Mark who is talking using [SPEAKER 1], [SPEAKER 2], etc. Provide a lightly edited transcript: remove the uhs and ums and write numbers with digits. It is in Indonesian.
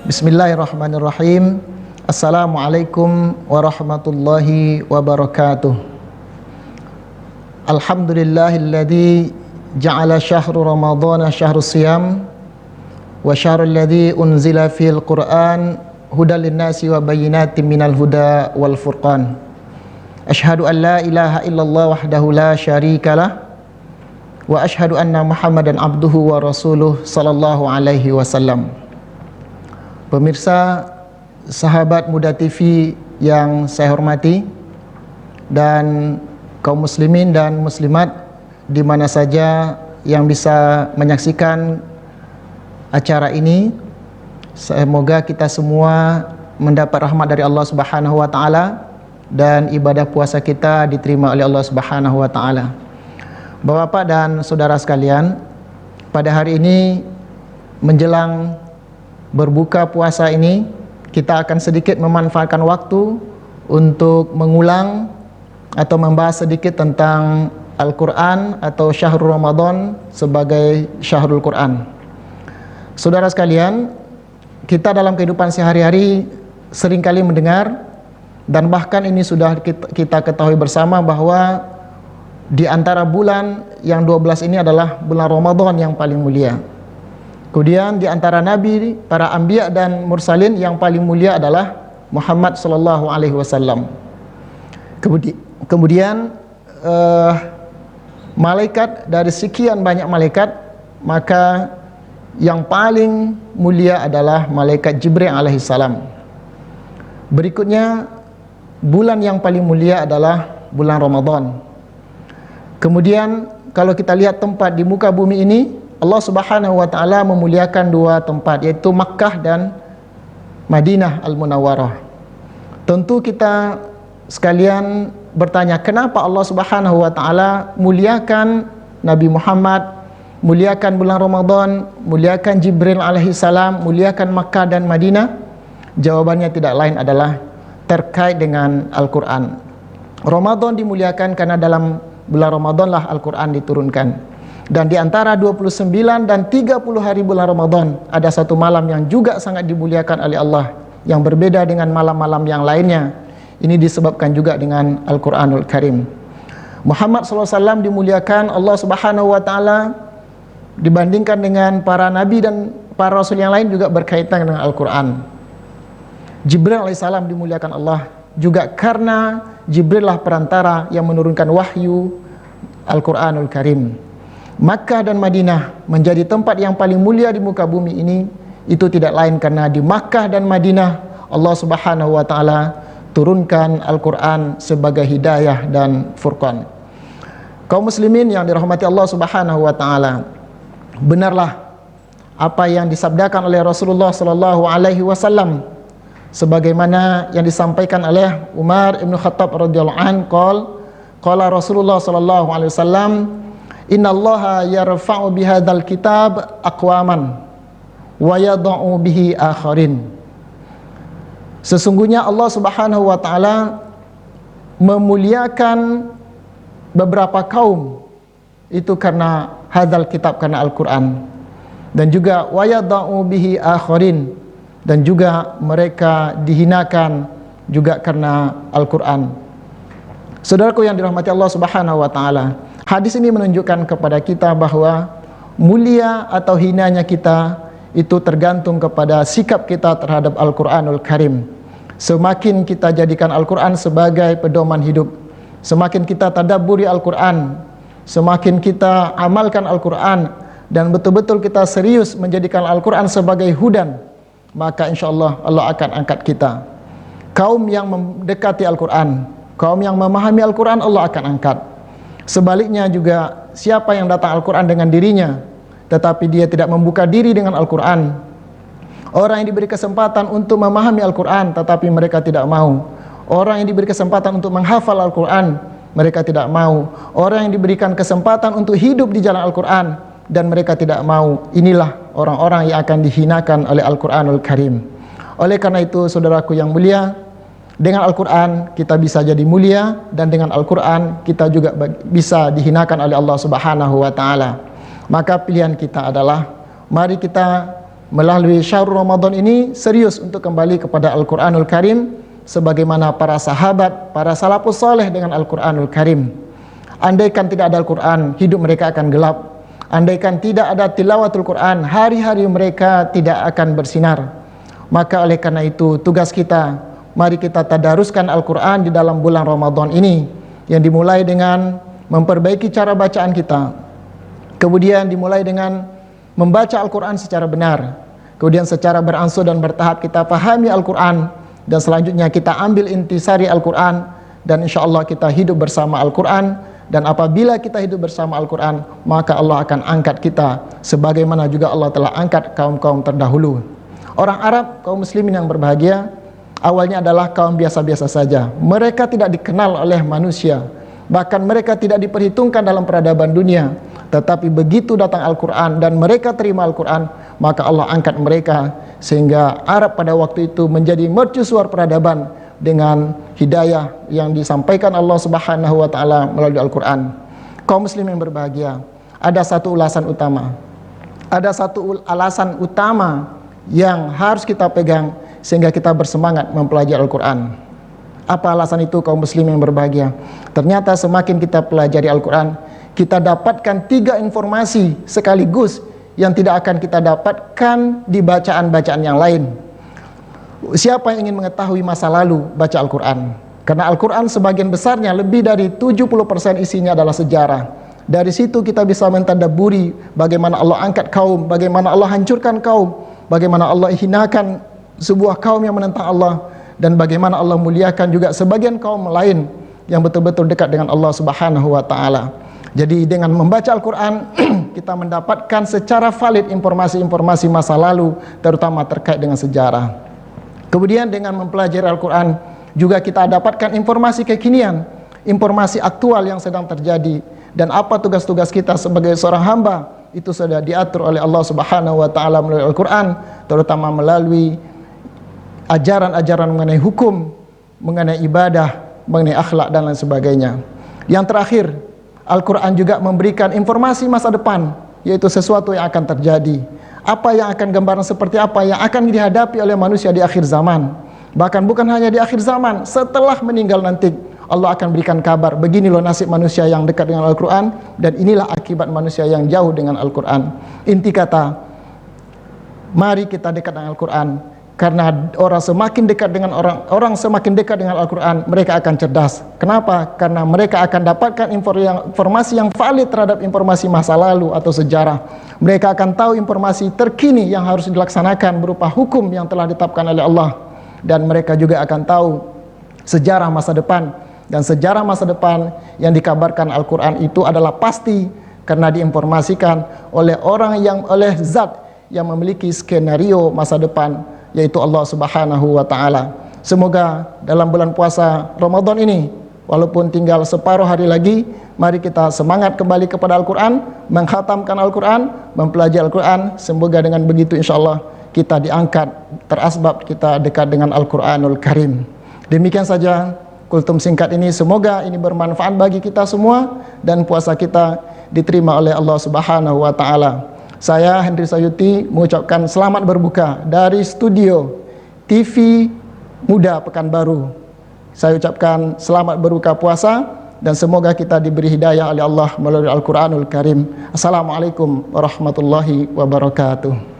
[SPEAKER 1] Bismillahirrahmanirrahim. Assalamualaikum warahmatullahi wabarakatuh. Alhamdulillahilladzi ja'ala syahru ramadhana syahrus siyam wa syahrul ladzi unzila fil Qur'an hudal linnasi wa bayyinatin minal huda wal furqan. Asyhadu an la ilaha illallah wahdahu la syarikalah wa asyhadu anna Muhammadan abduhu wa rasuluh sallallahu alaihi wasallam. Pemirsa, sahabat Muda TV yang saya hormati, dan kaum muslimin dan muslimat di mana saja yang bisa menyaksikan acara ini, semoga kita semua mendapat rahmat dari Allah Subhanahu wa taala dan ibadah puasa kita diterima oleh Allah Subhanahu wa taala. Bapak dan saudara sekalian, pada hari ini menjelang berbuka puasa ini, kita akan sedikit memanfaatkan waktu untuk mengulang atau membahas sedikit tentang Al-Quran atau Syahrul Ramadan sebagai Syahrul Quran. Saudara sekalian, kita dalam kehidupan sehari-hari seringkali mendengar, dan bahkan ini sudah kita ketahui bersama bahwa di antara bulan yang 12 ini adalah bulan Ramadan yang paling mulia. Kemudian di antara nabi, para anbiya dan mursalin, yang paling mulia adalah Muhammad sallallahu alaihi wasallam. Kemudian malaikat, dari sekian banyak malaikat, maka yang paling mulia adalah malaikat Jibril alaihissalam. Berikutnya, bulan yang paling mulia adalah bulan Ramadan. Kemudian kalau kita lihat tempat di muka bumi ini, Allah Subhanahu wa taala memuliakan dua tempat, yaitu Makkah dan Madinah Al-Munawwarah. Tentu kita sekalian bertanya, kenapa Allah Subhanahu wa taala muliakan Nabi Muhammad, muliakan bulan Ramadan, muliakan Jibril alaihissalam, muliakan Makkah dan Madinah? Jawabannya tidak lain adalah terkait dengan Al-Quran. Ramadan dimuliakan karena dalam bulan Ramadan lah Al-Quran diturunkan. Dan di antara 29 dan 30 hari bulan Ramadan, ada satu malam yang juga sangat dimuliakan oleh Allah, yang berbeda dengan malam-malam yang lainnya. Ini disebabkan juga dengan Al-Quranul Karim. Muhammad SAW dimuliakan Allah Subhanahu wa taala dibandingkan dengan para nabi dan para rasul yang lain juga berkaitan dengan Al-Quran. Jibril alaihissalam dimuliakan Allah juga karena Jibril lah perantara yang menurunkan wahyu Al-Quranul Karim. Makkah dan Madinah menjadi tempat yang paling mulia di muka bumi ini, itu tidak lain karena di Makkah dan Madinah Allah Subhanahu wa taala turunkan Al-Quran sebagai hidayah dan furqan. Kaum muslimin yang dirahmati Allah Subhanahu wa taala, benarlah apa yang disabdakan oleh Rasulullah sallallahu alaihi wasallam sebagaimana yang disampaikan oleh Umar bin Khattab radhiyallahu anhu, qala Rasulullah sallallahu alaihi wasallam, innallaha yarfa'u bihadzal kitab aqwaman wa yad'u bihi akharin. Sesungguhnya Allah Subhanahu wa taala memuliakan beberapa kaum itu karena hadzal kitab, karena Al-Quran, dan juga wa yad'u bihi akharin, dan juga mereka dihinakan juga karena Al-Quran. Saudaraku yang dirahmati Allah Subhanahu wa taala, hadis ini menunjukkan kepada kita bahwa mulia atau hinanya kita itu tergantung kepada sikap kita terhadap Al-Quranul Karim. Semakin kita jadikan Al-Quran sebagai pedoman hidup, semakin kita tadabburi Al-Quran, semakin kita amalkan Al-Quran, dan betul-betul kita serius menjadikan Al-Quran sebagai hudan, maka insyaAllah Allah akan angkat kita. Kaum yang mendekati Al-Quran, kaum yang memahami Al-Quran, Allah akan angkat. Sebaliknya juga, siapa yang datang Al-Quran dengan dirinya tetapi dia tidak membuka diri dengan Al-Quran, orang yang diberi kesempatan untuk memahami Al-Quran tetapi mereka tidak mau, orang yang diberi kesempatan untuk menghafal Al-Quran, mereka tidak mau, orang yang diberikan kesempatan untuk hidup di jalan Al-Quran dan mereka tidak mau, inilah orang-orang yang akan dihinakan oleh Al-Quranul Karim. Oleh karena itu saudaraku yang mulia, dengan Al-Quran kita bisa jadi mulia, dan dengan Al-Quran kita juga bisa dihinakan oleh Allah Subhanahu wa ta'ala. Maka pilihan kita adalah, mari kita melalui syahrul Ramadan ini serius untuk kembali kepada Al-Quranul Karim, sebagaimana para sahabat, para salafus saleh dengan Al-Quranul Karim. Andaikan tidak ada Al-Quran, hidup mereka akan gelap. Andaikan tidak ada tilawatul Quran, hari-hari mereka tidak akan bersinar. Maka oleh karena itu tugas kita, mari kita tadaruskan Al-Quran di dalam bulan Ramadan ini, yang dimulai dengan memperbaiki cara bacaan kita, kemudian dimulai dengan membaca Al-Quran secara benar, kemudian secara berangsur dan bertahap kita pahami Al-Quran, dan selanjutnya kita ambil intisari Al-Quran, dan insya Allah kita hidup bersama Al-Quran. Dan apabila kita hidup bersama Al-Quran, maka Allah akan angkat kita, sebagaimana juga Allah telah angkat kaum-kaum terdahulu. Orang Arab, kaum muslimin yang berbahagia, awalnya adalah kaum biasa-biasa saja. Mereka tidak dikenal oleh manusia, bahkan mereka tidak diperhitungkan dalam peradaban dunia. Tetapi begitu datang Al-Quran dan mereka terima Al-Quran, maka Allah angkat mereka, sehingga Arab pada waktu itu menjadi mercusuar peradaban dengan hidayah yang disampaikan Allah Subhanahu wa ta'ala melalui Al-Quran. Kaum muslim yang berbahagia, ada satu ulasan utama, ada satu alasan utama yang harus kita pegang sehingga kita bersemangat mempelajari Al-Quran. Apa alasan itu kaum muslim yang berbahagia? Ternyata semakin kita pelajari Al-Quran, kita dapatkan 3 informasi sekaligus yang tidak akan kita dapatkan di bacaan-bacaan yang lain. Siapa yang ingin mengetahui masa lalu, baca Al-Quran. Karena Al-Quran sebagian besarnya, lebih dari 70% isinya adalah sejarah. Dari situ kita bisa mentadabburi bagaimana Allah angkat kaum, bagaimana Allah hancurkan kaum, bagaimana Allah hinakan sebuah kaum yang menentang Allah, dan bagaimana Allah muliakan juga sebagian kaum lain yang betul-betul dekat dengan Allah Subhanahu wa ta'ala. Jadi dengan membaca Al-Quran kita mendapatkan secara valid informasi-informasi masa lalu, terutama terkait dengan sejarah. Kemudian dengan mempelajari Al-Quran juga kita dapatkan informasi kekinian, informasi aktual yang sedang terjadi, dan apa tugas-tugas kita sebagai seorang hamba itu sudah diatur oleh Allah Subhanahu wa ta'ala melalui Al-Quran, terutama melalui ajaran-ajaran mengenai hukum, mengenai ibadah, mengenai akhlak dan lain sebagainya. Yang terakhir, Al-Quran juga memberikan informasi masa depan, yaitu sesuatu yang akan terjadi. Apa yang akan gambaran seperti apa yang akan dihadapi oleh manusia di akhir zaman. Bahkan bukan hanya di akhir zaman, setelah meninggal nanti Allah akan berikan kabar, begini loh nasib manusia yang dekat dengan Al-Quran, dan inilah akibat manusia yang jauh dengan Al-Quran. Inti kata, mari kita dekat dengan Al-Quran, karena orang semakin dekat dengan orang semakin dekat dengan Al-Quran, mereka akan cerdas. Kenapa? Karena mereka akan dapatkan informasi yang valid terhadap informasi masa lalu atau sejarah. Mereka akan tahu informasi terkini yang harus dilaksanakan berupa hukum yang telah ditetapkan oleh Allah, dan mereka juga akan tahu sejarah masa depan. Dan sejarah masa depan yang dikabarkan Al-Quran itu adalah pasti, karena diinformasikan oleh oleh zat yang memiliki skenario masa depan, yaitu Allah Subhanahu wa ta'ala. Semoga dalam bulan puasa Ramadan ini, walaupun tinggal separuh hari lagi, mari kita semangat kembali kepada Al-Quran, mengkhatamkan Al-Quran, mempelajari Al-Quran. Semoga dengan begitu insya Allah kita diangkat, terasbab kita dekat dengan Al-Quranul Karim. Demikian saja kultum singkat ini, semoga ini bermanfaat bagi kita semua, dan puasa kita diterima oleh Allah Subhanahu wa ta'ala. Saya Henry Sayuti mengucapkan selamat berbuka dari studio TV Muda Pekanbaru. Saya ucapkan selamat berbuka puasa, dan semoga kita diberi hidayah oleh Allah melalui Al-Quranul Karim. Assalamualaikum warahmatullahi wabarakatuh.